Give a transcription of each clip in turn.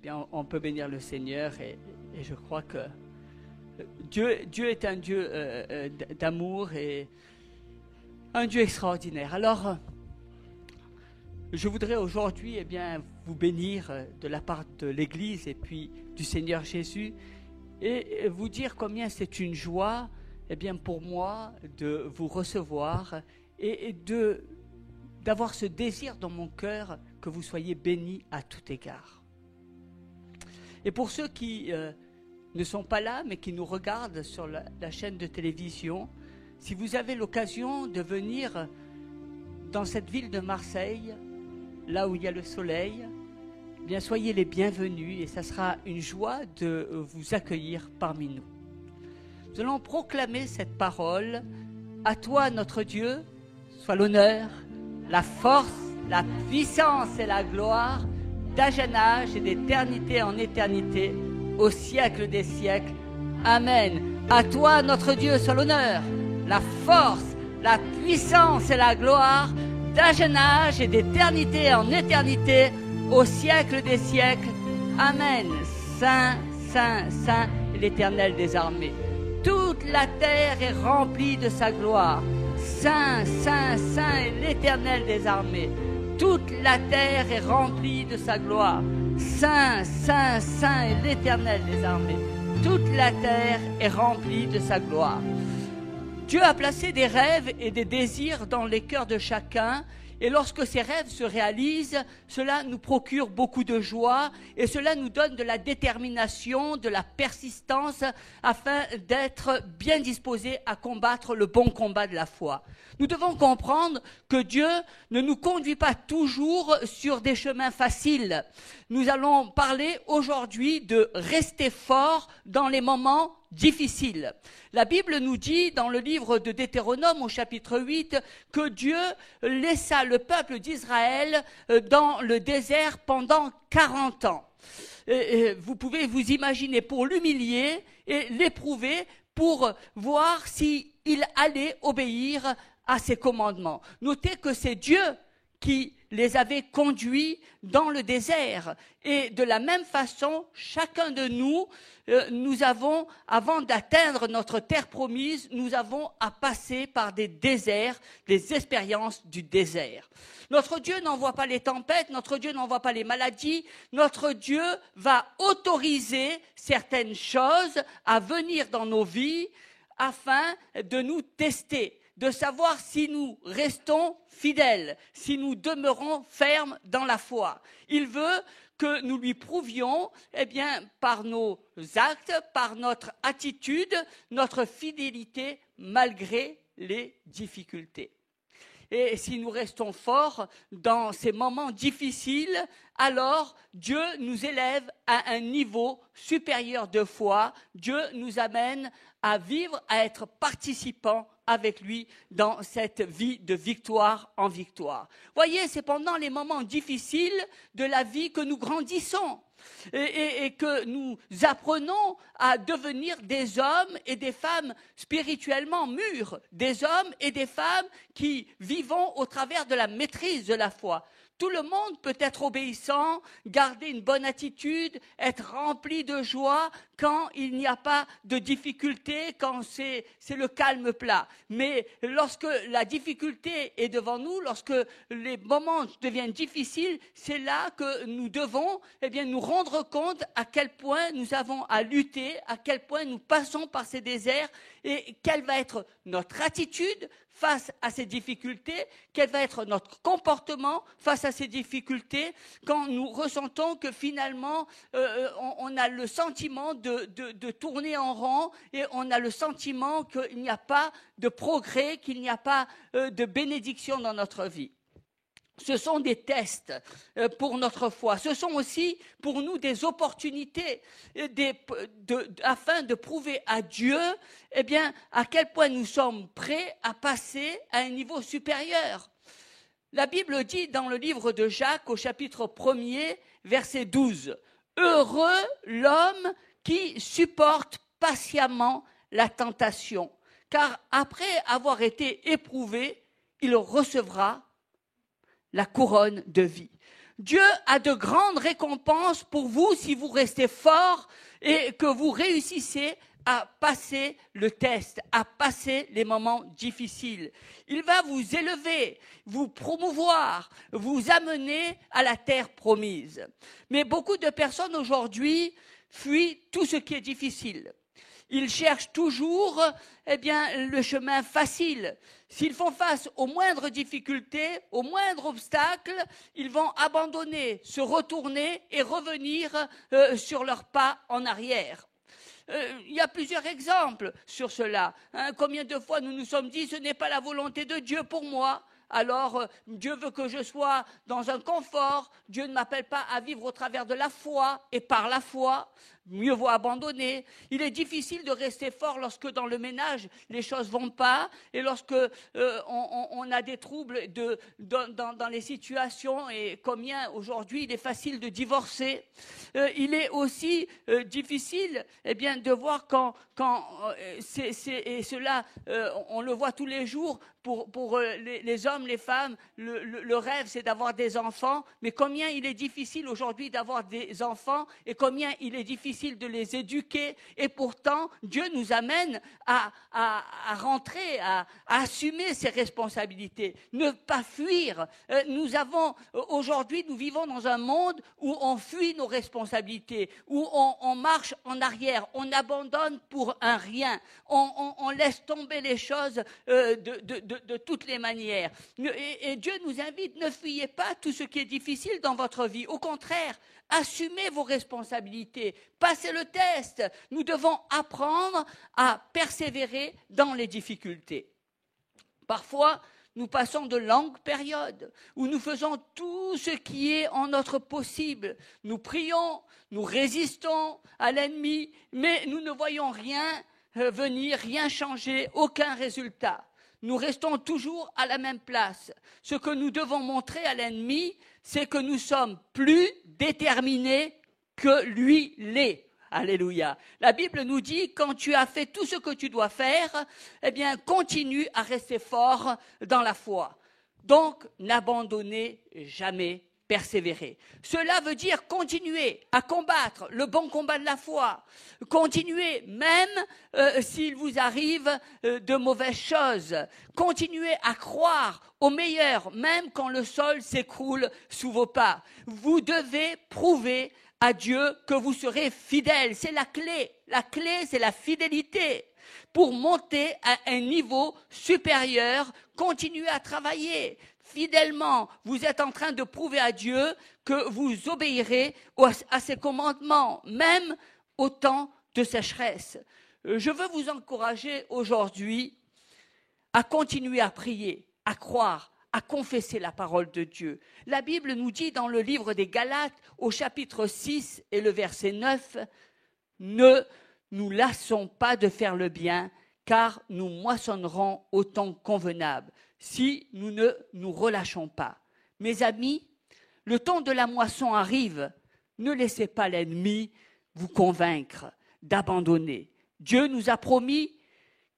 bien, on peut bénir le Seigneur et je crois que Dieu est un Dieu d'amour et un Dieu extraordinaire. Alors, je voudrais aujourd'hui vous bénir de la part de l'Église et puis du Seigneur Jésus et vous dire combien c'est une joie pour moi de vous recevoir et d'avoir ce désir dans mon cœur que vous soyez bénis à tout égard. Et pour ceux qui ne sont pas là, mais qui nous regardent sur la chaîne de télévision, si vous avez l'occasion de venir dans cette ville de Marseille, là où il y a le soleil, bien soyez les bienvenus et ça sera une joie de vous accueillir parmi nous. Nous allons proclamer cette parole. À toi, notre Dieu, soit l'honneur, la force, la puissance et la gloire d'âge en âge et d'éternité en éternité, au siècle des siècles. Amen. À toi, notre Dieu, soit l'honneur, la force, la puissance et la gloire d'âge en âge et d'éternité en éternité, au siècle des siècles. Amen. Saint, Saint, Saint est l'Éternel des armées. Toute la terre est remplie de sa gloire. Saint, Saint, Saint est l'Éternel des armées. Toute la terre est remplie de sa gloire. Saint, Saint, Saint est l'Éternel des armées. Toute la terre est remplie de sa gloire. Dieu a placé des rêves et des désirs dans les cœurs de chacun. Et lorsque ces rêves se réalisent, cela nous procure beaucoup de joie et cela nous donne de la détermination, de la persistance afin d'être bien disposés à combattre le bon combat de la foi. Nous devons comprendre que Dieu ne nous conduit pas toujours sur des chemins faciles. Nous allons parler aujourd'hui de rester fort dans les moments difficiles. La Bible nous dit dans le livre de Deutéronome au chapitre 8 que Dieu laissa le peuple d'Israël dans le désert pendant 40 ans. Vous pouvez vous imaginer pour l'humilier et l'éprouver pour voir s'il allait obéir à ses commandements. Notez que c'est Dieu qui les avait conduits dans le désert. Et de la même façon, chacun de nous, nous avons, avant d'atteindre notre terre promise, nous avons à passer par des déserts, des expériences du désert. Notre Dieu n'envoie pas les tempêtes, notre Dieu n'envoie pas les maladies, notre Dieu va autoriser certaines choses à venir dans nos vies afin de nous tester, de savoir si nous restons fidèles, si nous demeurons fermes dans la foi. Il veut que nous lui prouvions, par nos actes, par notre attitude, notre fidélité malgré les difficultés. Et si nous restons forts dans ces moments difficiles, alors Dieu nous élève à un niveau supérieur de foi. Dieu nous amène à vivre, à être participants avec lui dans cette vie de victoire en victoire. Voyez, c'est pendant les moments difficiles de la vie que nous grandissons et que nous apprenons à devenir des hommes et des femmes spirituellement mûrs, des hommes et des femmes qui vivons au travers de la maîtrise de la foi. Tout le monde peut être obéissant, garder une bonne attitude, être rempli de joie quand il n'y a pas de difficulté, quand c'est le calme plat. Mais lorsque la difficulté est devant nous, lorsque les moments deviennent difficiles, c'est là que nous devons nous rendre compte à quel point nous avons à lutter, à quel point nous passons par ces déserts et quelle va être notre attitude face à ces difficultés, quel va être notre comportement face à ces difficultés quand nous ressentons que finalement on a le sentiment de tourner en rond et on a le sentiment qu'il n'y a pas de progrès, qu'il n'y a pas de bénédiction dans notre vie. Ce sont des tests pour notre foi. Ce sont aussi pour nous des opportunités afin de prouver à Dieu à quel point nous sommes prêts à passer à un niveau supérieur. La Bible dit dans le livre de Jacques au chapitre 1er, verset 12, « Heureux l'homme qui supporte patiemment la tentation, car après avoir été éprouvé, il recevra la couronne de vie. » Dieu a de grandes récompenses pour vous si vous restez fort et que vous réussissez à passer le test, à passer les moments difficiles. Il va vous élever, vous promouvoir, vous amener à la terre promise. Mais beaucoup de personnes aujourd'hui fuient tout ce qui est difficile. Ils cherchent toujours le chemin facile. S'ils font face aux moindres difficultés, aux moindres obstacles, ils vont abandonner, se retourner et revenir sur leurs pas en arrière. Il y a plusieurs exemples sur cela. Combien de fois nous nous sommes dit « ce n'est pas la volonté de Dieu pour moi ». Alors, Dieu veut que je sois dans un confort. Dieu ne m'appelle pas à vivre au travers de la foi et par la foi. Mieux vaut abandonner. Il est difficile de rester fort lorsque dans le ménage, les choses vont pas et lorsque on a des troubles dans les situations et combien aujourd'hui il est facile de divorcer. Il est aussi difficile de voir quand et cela, on le voit tous les jours, pour les hommes, les femmes, le rêve, c'est d'avoir des enfants. Mais combien il est difficile aujourd'hui d'avoir des enfants et combien il est difficile de les éduquer. Et pourtant, Dieu nous amène à rentrer, à assumer ses responsabilités, ne pas fuir. Aujourd'hui, nous vivons dans un monde où on fuit nos responsabilités, où on marche en arrière, on abandonne pour un rien, on laisse tomber les choses de toutes les manières. Et Dieu nous invite, ne fuyez pas tout ce qui est difficile dans votre vie. Au contraire, assumez vos responsabilités, passez le test. Nous devons apprendre à persévérer dans les difficultés. Parfois, nous passons de longues périodes où nous faisons tout ce qui est en notre possible. Nous prions, nous résistons à l'ennemi, mais nous ne voyons rien venir, rien changer, aucun résultat. Nous restons toujours à la même place. Ce que nous devons montrer à l'ennemi, c'est que nous sommes plus déterminés que lui l'est. Alléluia. La Bible nous dit, quand tu as fait tout ce que tu dois faire, continue à rester fort dans la foi. Donc, n'abandonnez jamais, persévérer. Cela veut dire continuer à combattre le bon combat de la foi. Continuez même s'il vous arrive de mauvaises choses. Continuez à croire au meilleur, même quand le sol s'écroule sous vos pas. Vous devez prouver à Dieu que vous serez fidèles. C'est la clé. La clé, c'est la fidélité. Pour monter à un niveau supérieur, continuez à travailler. Fidèlement, vous êtes en train de prouver à Dieu que vous obéirez à ses commandements, même au temps de sécheresse. Je veux vous encourager aujourd'hui à continuer à prier, à croire, à confesser la parole de Dieu. La Bible nous dit dans le livre des Galates, au chapitre 6 et le verset 9, « Ne nous lassons pas de faire le bien, car nous moissonnerons au temps convenable, si nous ne nous relâchons pas. » Mes amis, le temps de la moisson arrive. Ne laissez pas l'ennemi vous convaincre d'abandonner. Dieu nous a promis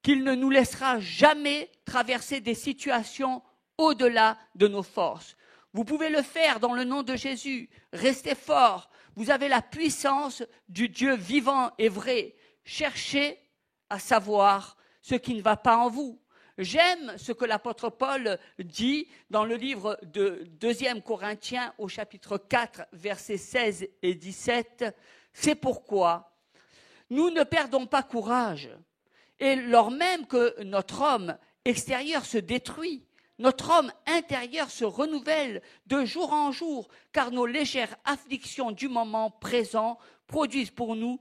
qu'il ne nous laissera jamais traverser des situations au-delà de nos forces. Vous pouvez le faire dans le nom de Jésus. Restez forts. Vous avez la puissance du Dieu vivant et vrai. Cherchez à savoir ce qui ne va pas en vous. J'aime ce que l'apôtre Paul dit dans le livre de 2 Corinthiens au chapitre 4, versets 16 et 17. C'est pourquoi nous ne perdons pas courage. Et lors même que notre homme extérieur se détruit, notre homme intérieur se renouvelle de jour en jour, car nos légères afflictions du moment présent produisent pour nous,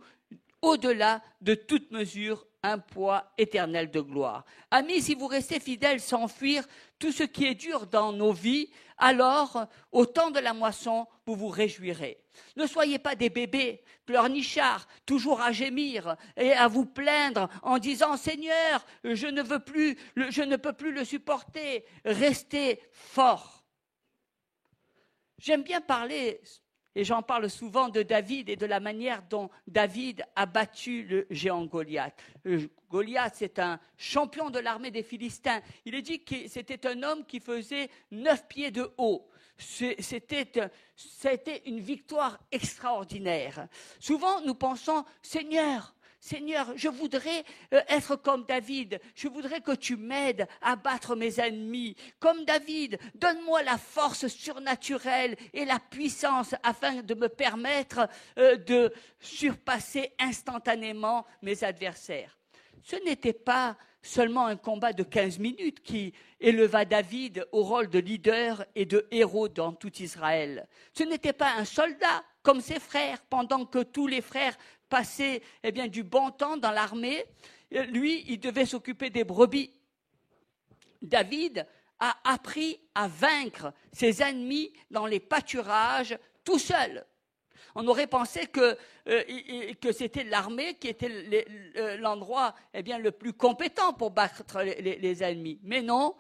au-delà de toute mesure, un poids éternel de gloire. Amis, si vous restez fidèles sans fuir tout ce qui est dur dans nos vies, alors, au temps de la moisson, vous vous réjouirez. Ne soyez pas des bébés, pleurnichards, toujours à gémir et à vous plaindre en disant « Seigneur, je ne peux plus le supporter ». Restez forts. J'aime bien parler, et j'en parle souvent, de David et de la manière dont David a battu le géant Goliath. Goliath, c'est un champion de l'armée des Philistins. Il est dit que c'était un homme qui faisait 9 pieds de haut. Ça a été une victoire extraordinaire. Souvent, nous pensons, Seigneur, je voudrais être comme David. Je voudrais que tu m'aides à battre mes ennemis. Comme David, donne-moi la force surnaturelle et la puissance afin de me permettre de surpasser instantanément mes adversaires. Ce n'était pas seulement un combat de 15 minutes qui éleva David au rôle de leader et de héros dans tout Israël. Ce n'était pas un soldat comme ses frères, pendant que tous les frères passaient du bon temps dans l'armée. Lui, il devait s'occuper des brebis. David a appris à vaincre ses ennemis dans les pâturages tout seul. On aurait pensé que c'était l'armée qui était l'endroit le plus compétent pour battre les ennemis. Mais non,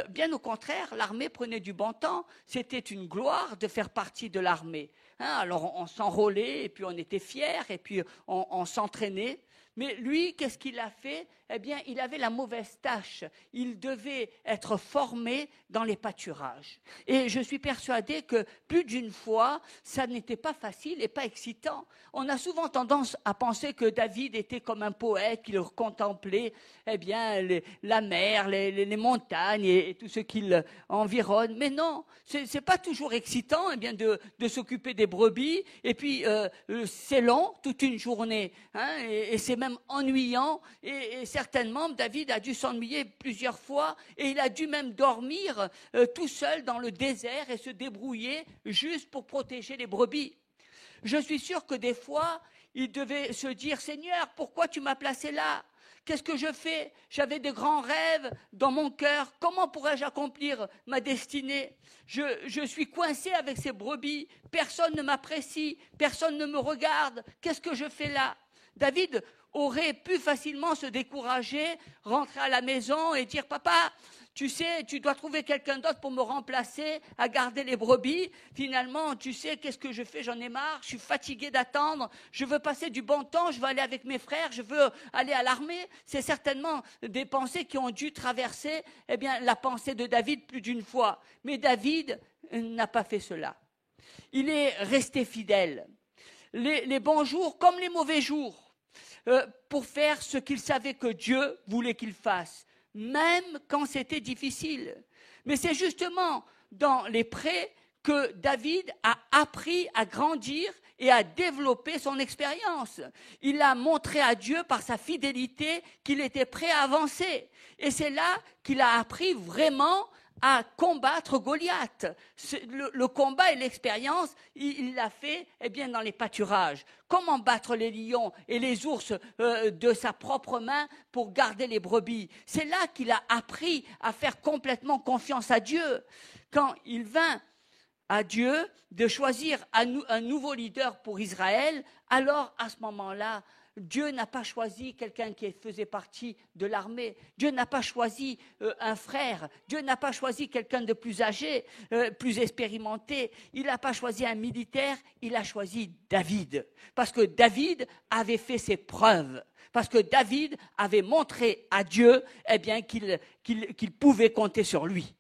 bien au contraire, l'armée prenait du bon temps. C'était une gloire de faire partie de l'armée. Alors on s'enrôlait et puis on était fiers et puis on s'entraînait. Mais lui, qu'est-ce qu'il a fait ? Il avait la mauvaise tâche. Il devait être formé dans les pâturages. Et je suis persuadée que plus d'une fois, ça n'était pas facile et pas excitant. On a souvent tendance à penser que David était comme un poète, qu'il contemplait la mer, les montagnes et tout ce qui l'environne. Mais non, c'est pas toujours excitant de s'occuper des brebis. Et puis, c'est long, toute une journée. Et c'est même ennuyant et certainement David a dû s'ennuyer plusieurs fois et il a dû même dormir tout seul dans le désert et se débrouiller juste pour protéger les brebis. Je suis sûr que des fois il devait se dire « Seigneur, pourquoi tu m'as placé là ? Qu'est-ce que je fais ? J'avais de grands rêves dans mon cœur. Comment pourrais-je accomplir ma destinée ? Je suis coincé avec ces brebis. Personne ne m'apprécie. Personne ne me regarde. Qu'est-ce que je fais là ?» David aurait pu facilement se décourager, rentrer à la maison et dire « Papa, tu sais, tu dois trouver quelqu'un d'autre pour me remplacer à garder les brebis. Finalement, tu sais, qu'est-ce que je fais ? J'en ai marre, je suis fatigué d'attendre, je veux passer du bon temps, je veux aller avec mes frères, je veux aller à l'armée. » C'est certainement des pensées qui ont dû traverser la pensée de David plus d'une fois. Mais David n'a pas fait cela. Il est resté fidèle. Les bons jours comme les mauvais jours. Pour faire ce qu'il savait que Dieu voulait qu'il fasse, même quand c'était difficile. Mais c'est justement dans les prés que David a appris à grandir et à développer son expérience. Il a montré à Dieu par sa fidélité qu'il était prêt à avancer. Et c'est là qu'il a appris vraiment à combattre Goliath. Le combat et l'expérience, il l'a fait dans les pâturages. Comment battre les lions et les ours de sa propre main pour garder les brebis. C'est là qu'il a appris à faire complètement confiance à Dieu. Quand il vint à Dieu de choisir un nouveau leader pour Israël, alors à ce moment-là, Dieu n'a pas choisi quelqu'un qui faisait partie de l'armée. Dieu n'a pas choisi un frère. Dieu n'a pas choisi quelqu'un de plus âgé, plus expérimenté. Il n'a pas choisi un militaire. Il a choisi David. Parce que David avait fait ses preuves. Parce que David avait montré à Dieu qu'il pouvait compter sur lui.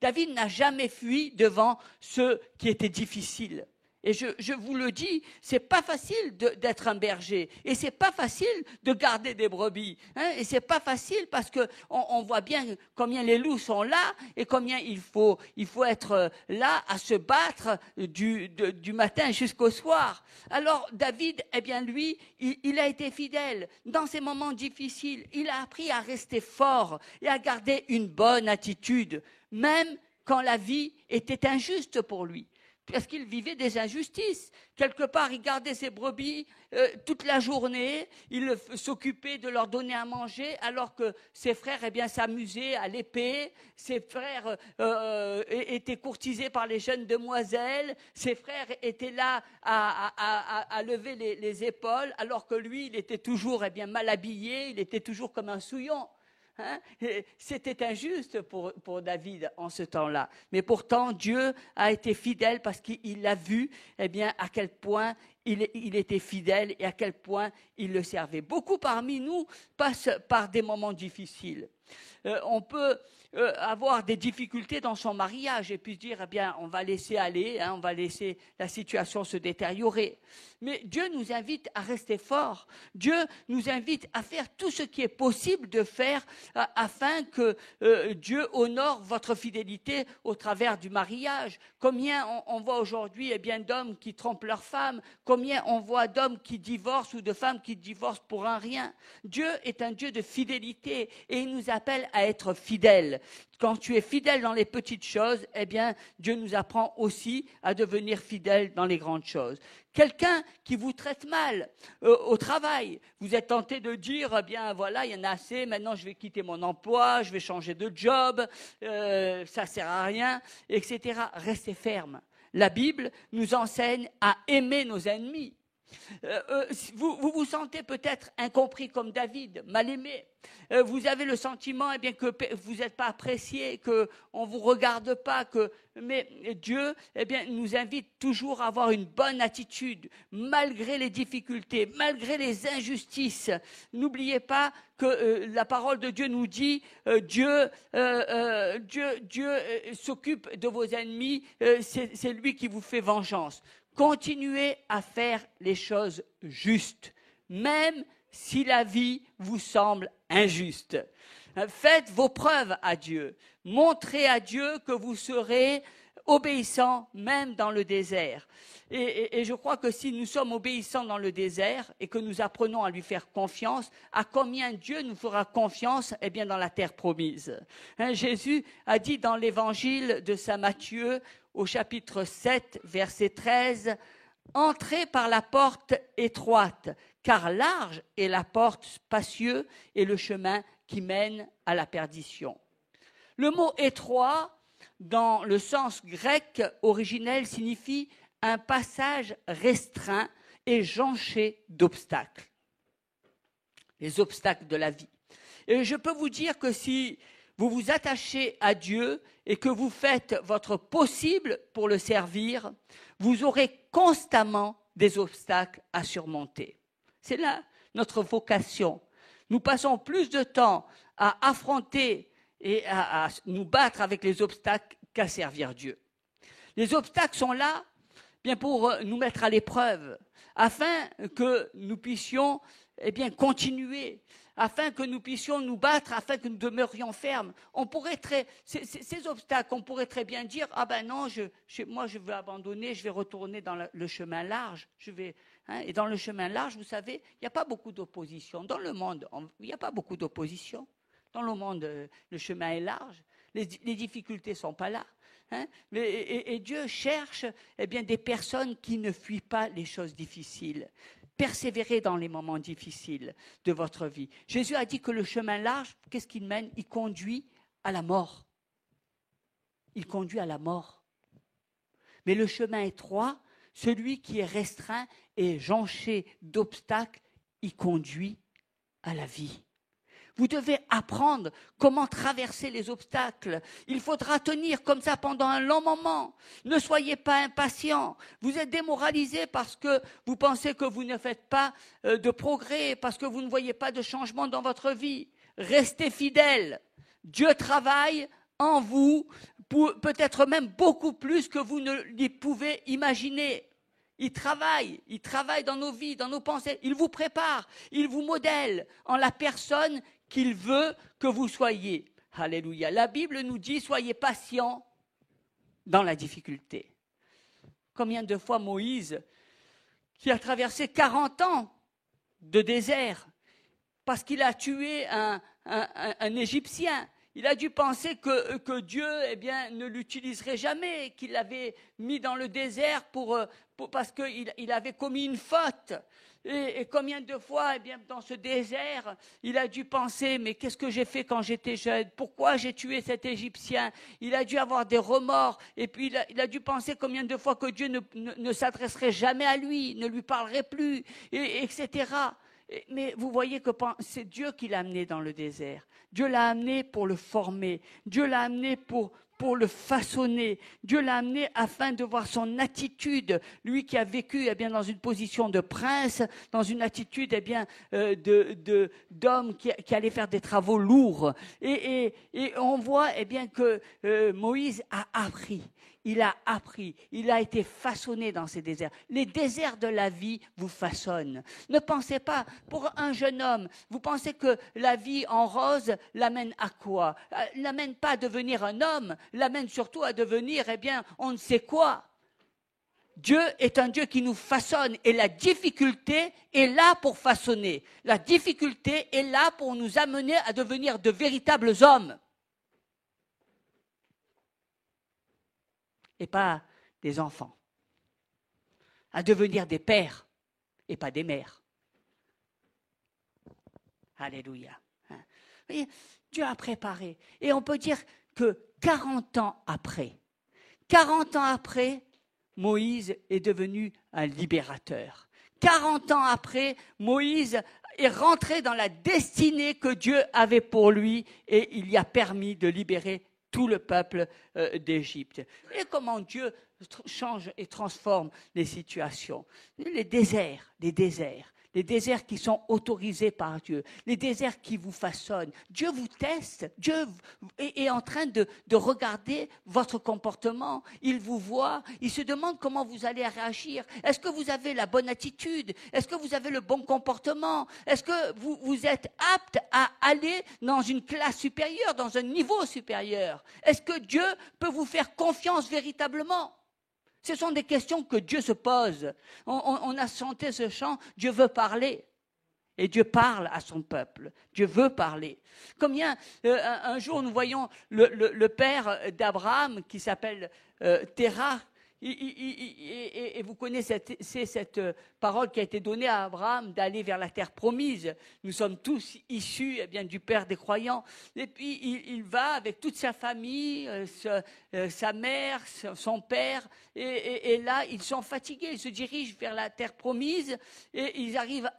David n'a jamais fui devant ce qui était difficile. Et je vous le dis, c'est pas facile d'être un berger. Et c'est pas facile de garder des brebis. Et c'est pas facile parce que on voit bien combien les loups sont là et combien il faut être là à se battre du matin jusqu'au soir. Alors David, lui, il a été fidèle dans ces moments difficiles. Il a appris à rester fort et à garder une bonne attitude, même quand la vie était injuste pour lui. Parce qu'il vivait des injustices. Quelque part, il gardait ses brebis toute la journée, il s'occupait de leur donner à manger, alors que ses frères s'amusaient à l'épée, ses frères étaient courtisés par les jeunes demoiselles, ses frères étaient là à lever les épaules, alors que lui, il était toujours mal habillé, il était toujours comme un souillon. C'était injuste pour David en ce temps-là. Mais pourtant, Dieu a été fidèle parce qu'il a vu à quel point il était fidèle et à quel point il le servait. Beaucoup parmi nous passent par des moments difficiles. On peut avoir des difficultés dans son mariage et puis se dire, eh bien, on va laisser aller, on va laisser la situation se détériorer. Mais Dieu nous invite à rester forts. Dieu nous invite à faire tout ce qui est possible de faire afin que Dieu honore votre fidélité au travers du mariage. Combien on voit aujourd'hui d'hommes qui trompent leurs femmes, combien on voit d'hommes qui divorcent ou de femmes qui divorcent pour un rien. Dieu est un Dieu de fidélité et il nous appelle à être fidèles. Quand tu es fidèle dans les petites choses, Dieu nous apprend aussi à devenir fidèle dans les grandes choses. Quelqu'un qui vous traite mal au travail, vous êtes tenté de dire, voilà, il y en a assez, maintenant je vais quitter mon emploi, je vais changer de job, ça sert à rien, etc. Restez ferme. La Bible nous enseigne à aimer nos ennemis. Vous vous sentez peut-être incompris comme David, mal aimé. Vous avez le sentiment que vous n'êtes pas apprécié, qu'on ne vous regarde pas. Mais Dieu nous invite toujours à avoir une bonne attitude, malgré les difficultés, malgré les injustices. N'oubliez pas que la parole de Dieu nous dit Dieu s'occupe de vos ennemis, c'est lui qui vous fait vengeance. Continuez à faire les choses justes, même si la vie vous semble injuste. Faites vos preuves à Dieu. Montrez à Dieu que vous serez obéissants même dans le désert. Et je crois que si nous sommes obéissants dans le désert et que nous apprenons à lui faire confiance, à combien Dieu nous fera confiance dans la terre promise. Jésus a dit dans l'évangile de saint Matthieu, au chapitre 7, verset 13, « Entrez par la porte étroite, car large est la porte spacieuse et le chemin qui mène à la perdition. » Le mot « étroit », dans le sens grec originel, signifie un passage restreint et jonché d'obstacles. Les obstacles de la vie. Et je peux vous dire que si vous vous attachez à Dieu et que vous faites votre possible pour le servir, vous aurez constamment des obstacles à surmonter. C'est là notre vocation. Nous passons plus de temps à affronter et à nous battre avec les obstacles qu'à servir Dieu. Les obstacles sont là pour nous mettre à l'épreuve, afin que nous puissions continuer, afin que nous puissions nous battre, afin que nous demeurions fermes. Ces obstacles, on pourrait très bien dire, non, moi je veux abandonner, je vais retourner dans le chemin large. Et dans le chemin large, vous savez, il n'y a pas beaucoup d'opposition. Dans le monde, il n'y a pas beaucoup d'opposition. Dans le monde, le chemin est large, les difficultés ne sont pas là. Et Dieu cherche des personnes qui ne fuient pas les choses difficiles. Persévérez dans les moments difficiles de votre vie. Jésus a dit que le chemin large, qu'est-ce qu'il mène? Il conduit à la mort. Il conduit à la mort. Mais le chemin étroit, celui qui est restreint et jonché d'obstacles, il conduit à la vie. Vous devez apprendre comment traverser les obstacles. Il faudra tenir comme ça pendant un long moment. Ne soyez pas impatients. Vous êtes démoralisés parce que vous pensez que vous ne faites pas de progrès, parce que vous ne voyez pas de changement dans votre vie. Restez fidèles. Dieu travaille en vous, peut-être même beaucoup plus que vous ne pouvez imaginer. Il travaille dans nos vies, dans nos pensées. Il vous prépare, il vous modèle en la personne qu'il veut que vous soyez. Alléluia. La Bible nous dit, soyez patients dans la difficulté. Combien de fois Moïse, qui a traversé 40 ans de désert, parce qu'il a tué un Égyptien, il a dû penser que Dieu ne l'utiliserait jamais, qu'il l'avait mis dans le désert parce qu'il avait commis une faute. Et combien de fois, dans ce désert, il a dû penser, mais qu'est-ce que j'ai fait quand j'étais jeune? Pourquoi j'ai tué cet Égyptien? Il a dû avoir des remords. Et puis il a dû penser combien de fois que Dieu ne s'adresserait jamais à lui, ne lui parlerait plus, etc. Mais vous voyez que c'est Dieu qui l'a amené dans le désert. Dieu l'a amené pour le former. Dieu l'a amené pour pour le façonner. Dieu l'a amené afin de voir son attitude. Lui qui a vécu eh bien, dans une position de prince, dans une attitude eh bien, d'homme qui allait faire des travaux lourds. Et on voit eh bien, que Moïse a appris. Il a appris, il a été façonné dans ces déserts. Les déserts de la vie vous façonnent. Ne pensez pas, pour un jeune homme, vous pensez que la vie en rose l'amène à quoi? L'amène pas à devenir un homme, l'amène surtout à devenir, eh bien, on ne sait quoi. Dieu est un Dieu qui nous façonne et la difficulté est là pour façonner. La difficulté est là pour nous amener à devenir de véritables hommes. Et pas des enfants, à devenir des pères et pas des mères. Alléluia. Vous voyez, Dieu a préparé. Et on peut dire que 40 ans après, Moïse est devenu un libérateur. 40 ans après, Moïse est rentré dans la destinée que Dieu avait pour lui et il y a permis de libérer tout le peuple d'Égypte. Et comment Dieu change et transforme les situations. Les déserts qui sont autorisés par Dieu, les déserts qui vous façonnent. Dieu vous teste, Dieu est en train de regarder votre comportement. Il vous voit, il se demande comment vous allez réagir. Est-ce que vous avez la bonne attitude? Est-ce que vous avez le bon comportement? Est-ce que vous êtes apte à aller dans une classe supérieure, dans un niveau supérieur? Est-ce que Dieu peut vous faire confiance véritablement? Ce sont des questions que Dieu se pose. On a chanté ce chant, Dieu veut parler. Et Dieu parle à son peuple. Dieu veut parler. Combien, un jour, nous voyons le père d'Abraham, qui s'appelle Terah, et vous connaissez cette parole qui a été donnée à Abraham d'aller vers la terre promise. Nous sommes tous issus eh bien, du père des croyants. Et puis il va avec toute sa famille, sa mère, son père. Et là, ils sont fatigués. Ils se dirigent vers la terre promise et ils arrivent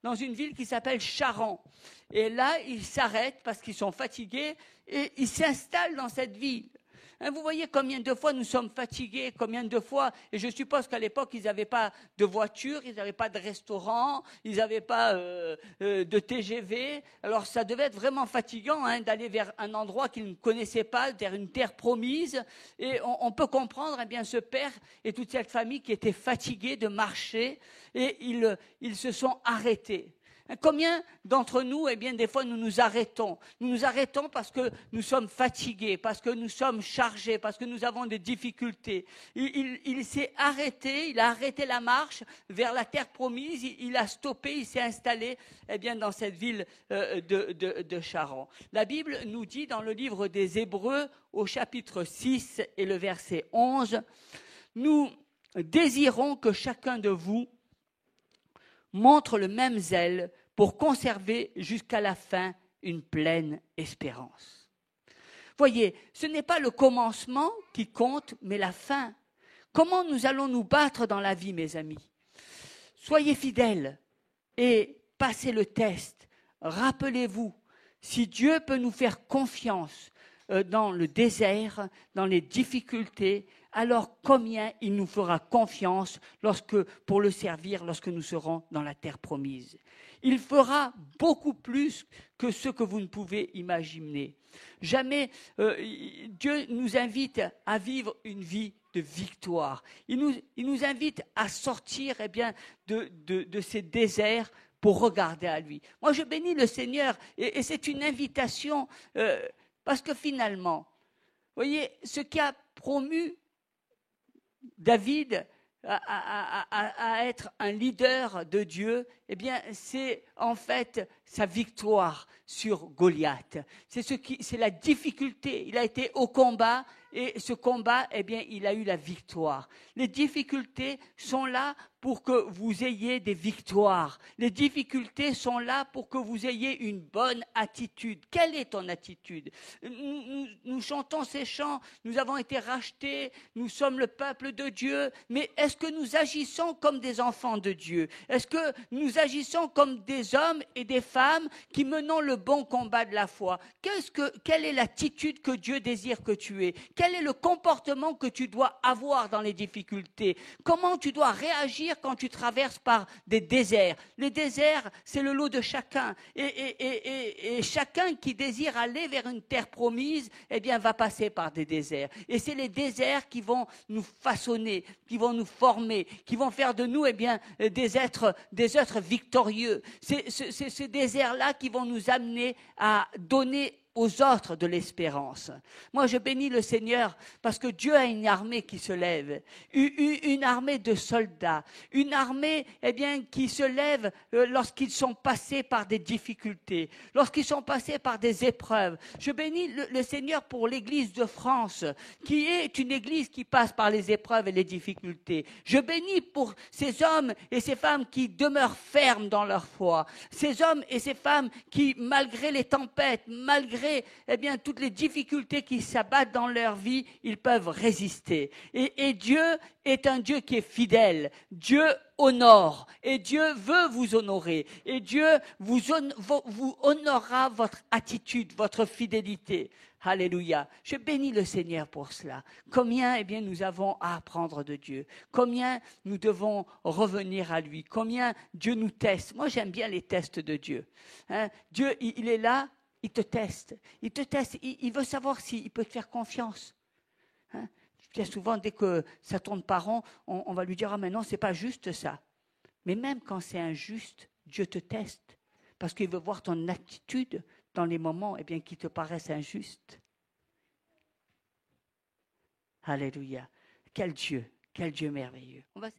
dans une ville qui s'appelle Charan. Et là, ils s'arrêtent parce qu'ils sont fatigués et ils s'installent dans cette ville. Vous voyez combien de fois nous sommes fatigués, combien de fois, et je suppose qu'à l'époque, ils n'avaient pas de voiture, ils n'avaient pas de restaurant, ils n'avaient pas de TGV. Alors ça devait être vraiment fatigant d'aller vers un endroit qu'ils ne connaissaient pas, vers une terre promise. Et on peut comprendre eh bien, ce père et toute cette famille qui étaient fatigués de marcher et ils se sont arrêtés. Combien d'entre nous, eh bien, des fois, nous nous arrêtons. Nous nous arrêtons parce que nous sommes fatigués, parce que nous sommes chargés, parce que nous avons des difficultés. Il s'est arrêté, il a arrêté la marche vers la terre promise, il a stoppé, il s'est installé, eh bien, dans cette ville de Charan. La Bible nous dit dans le livre des Hébreux, au chapitre 6 et le verset 11, « Nous désirons que chacun de vous montre le même zèle pour conserver jusqu'à la fin une pleine espérance. » Voyez, ce n'est pas le commencement qui compte, mais la fin. Comment nous allons nous battre dans la vie, mes amis? Soyez fidèles et passez le test. Rappelez-vous, si Dieu peut nous faire confiance dans le désert, dans les difficultés, alors combien il nous fera confiance pour le servir lorsque nous serons dans la terre promise. Il fera beaucoup plus que ce que vous ne pouvez imaginer. Jamais Dieu nous invite à vivre une vie de victoire. Il nous invite à sortir eh bien, de ces déserts pour regarder à lui. Moi, je bénis le Seigneur et c'est une invitation parce que finalement, vous voyez, ce qui a promu David à être un leader de Dieu, eh bien, c'est en fait sa victoire sur Goliath. C'est la difficulté. Il a été au combat et ce combat, eh bien, il a eu la victoire. Les difficultés sont là pour que vous ayez des victoires. Les difficultés sont là pour que vous ayez une bonne attitude. Quelle est ton attitude? Nous chantons ces chants, nous avons été rachetés, nous sommes le peuple de Dieu, mais est-ce que nous agissons comme des enfants de Dieu? Est-ce que nous agissons comme des hommes et des femmes qui menons le bon combat de la foi. Quelle est l'attitude que Dieu désire que tu aies? Quel est le comportement que tu dois avoir dans les difficultés? Comment tu dois réagir quand tu traverses par des déserts? Les déserts, c'est le lot de chacun. Et chacun qui désire aller vers une terre promise, eh bien, va passer par des déserts. Et c'est les déserts qui vont nous façonner, qui vont nous former, qui vont faire de nous, eh bien, des êtres victorieux. C'est ces déserts-là qui vont nous amener à donner aux autres de l'espérance. Moi, je bénis le Seigneur parce que Dieu a une armée qui se lève, une armée de soldats, une armée, eh bien, qui se lève lorsqu'ils sont passés par des difficultés, lorsqu'ils sont passés par des épreuves. Je bénis le Seigneur pour l'Église de France, qui est une Église qui passe par les épreuves et les difficultés. Je bénis pour ces hommes et ces femmes qui demeurent fermes dans leur foi, ces hommes et ces femmes qui, malgré les tempêtes, malgré eh bien, toutes les difficultés qui s'abattent dans leur vie, ils peuvent résister. Et Dieu est un Dieu qui est fidèle. Dieu honore. Et Dieu veut vous honorer. Et Dieu vous honorera votre attitude, votre fidélité. Alléluia. Je bénis le Seigneur pour cela. Combien, eh bien, nous avons à apprendre de Dieu. Combien nous devons revenir à lui. Combien Dieu nous teste. Moi, j'aime bien les tests de Dieu. Dieu, il est là. Il te teste, il veut savoir s'il peut te faire confiance. Bien souvent, dès que ça tourne pas rond, on va lui dire « Ah, mais non, c'est pas juste ça ». Mais même quand c'est injuste, Dieu te teste, parce qu'il veut voir ton attitude dans les moments eh bien, qui te paraissent injustes. Alléluia. Quel Dieu merveilleux. On va